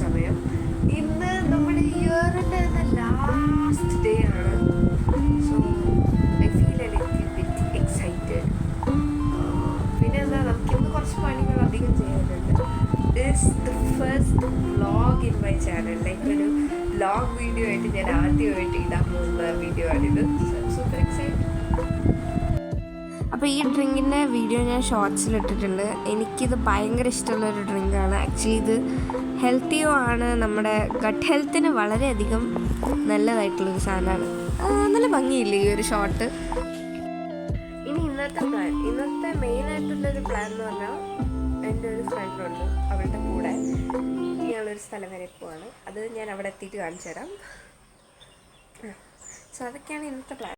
സമയം ഇന്ന് നമ്മുടെ ഇയറിൻ്റെ ലാസ്റ്റ് ഡേ ആണ്. So I feel A little bit excited. പിന്നെ എന്താ, നമുക്കിന്ന് കുറച്ച് പണികൾ അധികം ചെയ്യാനുണ്ട്. This the first vlog in my channel. Like ഒരു വ്ളോഗ് വീഡിയോ ആയിട്ട് ഞാൻ ആദ്യമായിട്ട് ഇടാൻ പോകുന്ന വീഡിയോ ആണിത്. Super excited. അപ്പോൾ ഈ ഡ്രിങ്കിൻ്റെ വീഡിയോ ഞാൻ ഷോർട്സിലിട്ടിട്ടുണ്ട്. എനിക്കിത് ഭയങ്കര ഇഷ്ടമുള്ളൊരു ഡ്രിങ്കാണ്. ആക്ച്വലി ഇത് ഹെൽത്തിയും ആണ്, നമ്മുടെ ഗട്ട് ഹെൽത്തിന് വളരെയധികം നല്ലതായിട്ടുള്ളൊരു സാധനമാണ്. നല്ല ഭംഗിയില്ലേ ഈ ഒരു ഷോട്ട്. ഇനി ഇന്നത്തെ മെയിനായിട്ടുള്ളൊരു പ്ലാൻ എന്ന് പറഞ്ഞാൽ, എൻ്റെ ഒരു ഫ്രണ്ടുണ്ട്, അവളുടെ കൂടെ ഞങ്ങളൊരു സ്ഥലം വരെ പോവാണ്. അത് ഞാൻ അവിടെ എത്തിയിട്ട് കാണിച്ചു തരാം. സോ അതൊക്കെയാണ് ഇന്നത്തെ പ്ലാൻ.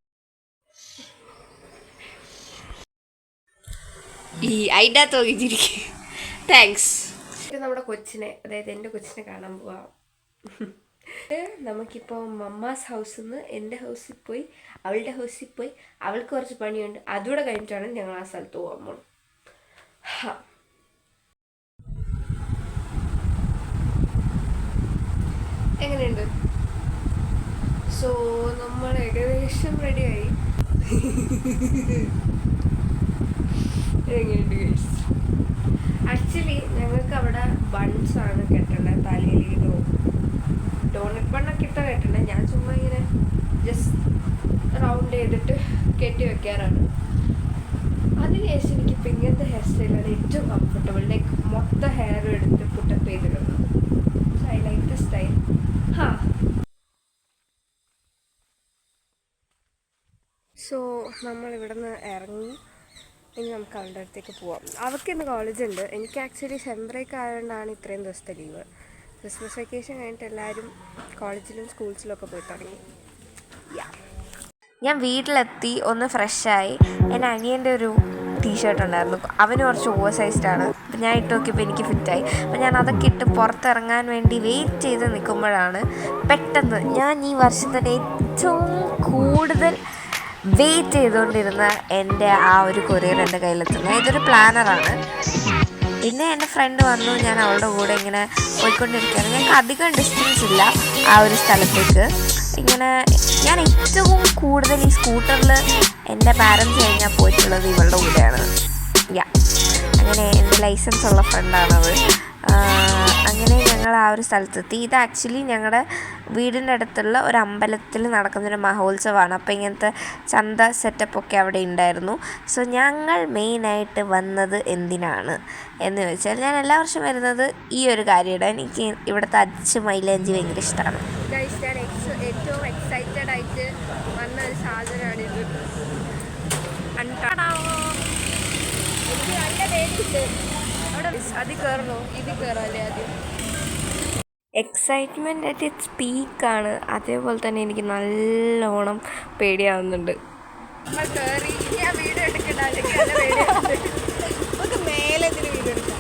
ഈ ഐഡാ തോന്നിച്ചിരിക്കും. താങ്ക്സ്. നമ്മുടെ കൊച്ചിനെ, അതായത് എൻ്റെ കൊച്ചിനെ കാണാൻ പോവാം. നമുക്കിപ്പോൾ മമ്മാസ് ഹൗസിൽ നിന്ന് എൻ്റെ ഹൗസിൽ പോയി അവളുടെ ഹൗസിൽ പോയി, അവൾക്ക് കുറച്ച് പണിയുണ്ട്, അതുകൂടെ കഴിഞ്ഞിട്ടാണ് ഞങ്ങൾ ആ സ്ഥലത്ത് പോകാൻ പോകുന്നത്. എങ്ങനെയുണ്ട്? സോ നമ്മൾ ഏകദേശം റെഡിയായി. എങ്ങനെയുണ്ട് ഗൈസ്? ആക്ച്വലി ഞങ്ങൾക്ക് അവിടെ ബൺസാണ് കെട്ടേണ്ടത്, തലയിൽ ഡോണറ്റ് ബണ്ണൊക്കെ ഇട്ടാ കെട്ടേണ്ടത്. ഞാൻ ചുമ്മാ ഇങ്ങനെ ജസ്റ്റ് റൗണ്ട് ചെയ്തിട്ട് കെട്ടി വെക്കാറാണ്. അതിനുശേഷം എനിക്കിപ്പോൾ ഇങ്ങനത്തെ ഹെയർ സ്റ്റൈലാണ് ഏറ്റവും കംഫർട്ടബിൾ. ലൈക്ക് മൊത്തം ഹെയർ എടുത്ത് പുട്ടപ്പ് ചെയ്തിടുന്നത്. So I like the style. So നമ്മളിവിടെ നിന്ന് ഇറങ്ങി ഇനി നമുക്ക് അവളുടെ അടുത്തേക്ക് പോവാം. അവൾക്ക് ഇന്ന് കോളേജുണ്ട്. എനിക്ക് ആക്ച്വലി സെം ബ്രേക്ക് ആയതുകൊണ്ടാണ് ഇത്രയും ദിവസത്തെ ലീവ്. ക്രിസ്മസ് വെക്കേഷൻ കഴിഞ്ഞിട്ട് എല്ലാവരും കോളേജിലും സ്കൂൾസിലും ഒക്കെ പോയി തുടങ്ങി. ഞാൻ വീട്ടിലെത്തി ഒന്ന് ഫ്രഷായി. എൻ്റെ അനിയൻ്റെ ഒരു ടീഷർട്ട് ഉണ്ടായിരുന്നു, അവന് കുറച്ച് ഓവർ സൈസ്ഡാണ്. അപ്പം ഞാൻ ഇട്ട് നോക്കിയപ്പോൾ എനിക്ക് ഫിറ്റായി. അപ്പം ഞാൻ അതൊക്കെ ഇട്ട് പുറത്തിറങ്ങാൻ വേണ്ടി വെയിറ്റ് ചെയ്ത് നിൽക്കുമ്പോഴാണ് പെട്ടെന്ന് ഞാൻ ഈ വർഷം തന്നെ ഏറ്റവും കൂടുതൽ വെയിറ്റ് ചെയ്തുകൊണ്ടിരുന്ന എൻ്റെ ആ ഒരു കൊറിയർ എൻ്റെ കയ്യിലെത്തുന്നത്. ഇതൊരു പ്ലാനറാണ്. പിന്നെ എൻ്റെ ഫ്രണ്ട് വന്നു, ഞാൻ അവളുടെ കൂടെ ഇങ്ങനെ പോയിക്കൊണ്ടിരിക്കുകയാണ്. ഞങ്ങൾക്ക് അധികം ഡിസ്റ്റൻസ് ഇല്ല ആ ഒരു സ്ഥലത്തേക്ക്. ഇങ്ങനെ ഞാൻ ഏറ്റവും കൂടുതൽ ഈ സ്കൂട്ടറിൽ എൻ്റെ പാരൻസ് കഴിഞ്ഞാൽ പോയിട്ടുള്ളത് ഇവളുടെ കൂടെയാണ്. അങ്ങനെ എൻ്റെ ലൈസൻസ് ഉള്ള ഫ്രണ്ടാണത്. അങ്ങനെ ഞങ്ങൾ ആ ഒരു സ്ഥലത്തെത്തി. ഇത് ആക്ച്വലി ഞങ്ങളുടെ വീടിൻ്റെ അടുത്തുള്ള ഒരു അമ്പലത്തിൽ നടക്കുന്നൊരു മഹോത്സവമാണ്. അപ്പോൾ ഇങ്ങനത്തെ ചന്ത സെറ്റപ്പൊക്കെ അവിടെ ഉണ്ടായിരുന്നു. സോ ഞങ്ങൾ മെയിനായിട്ട് വന്നത് എന്തിനാണ് എന്ന് ചോദിച്ചാൽ, ഞാൻ എല്ലാ വർഷം വരുന്നത് ഈ ഒരു കാര്യമാണ്. എനിക്ക് ഇവിടുത്തെ അച്ച് മൈലാഞ്ചി ഭയങ്കര ഇഷ്ടമാണ്. ഞാൻ ഏറ്റവും എക്സൈറ്റഡ് ആയിട്ട് വന്ന ഒരു സാധനമാണിത്. എനിക്ക് നല്ല പേടിയുണ്ട്. അവിടെ അതിൽ കയറണോ ഇതിൽ കയറാമല്ലേ ആദ്യം? എക്സൈറ്റ്മെൻറ്റ് അറ്റ് ഇറ്റ്സ് പീക്കാണ്. അതേപോലെ തന്നെ എനിക്ക് നല്ലോണം പേടിയാവുന്നുണ്ട്. നമ്മൾ കയറി ഇനി ആ വീഡിയോ എടുക്കണ്ട, അല്ലെങ്കിൽ നല്ല പേടിയാവുന്നുണ്ട്. നമുക്ക് മേലെ ഇതിന് വീഡിയോ എടുക്കാം.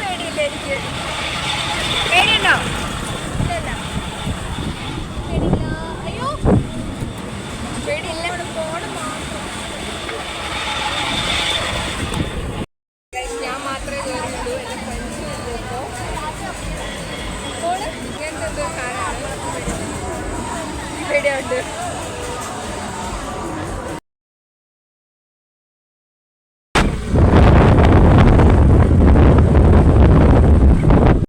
പേടിയില്ല എനിക്ക്. പേടിയുണ്ടോ? ഇല്ല പേടിയില്ല. അയ്യോ പേടിയില്ല. ഇവിടെ ഫോണ് മാത്രം. ഞാൻ മാത്രമേ കയറുള്ളൂ. എൻ്റെ ഫ്രണ്ട്സ് പോകുമ്പോൾ ഫോണ് ഇങ്ങനത്തെ എന്തോ സാധനമാണ്. പേടിയുണ്ട്.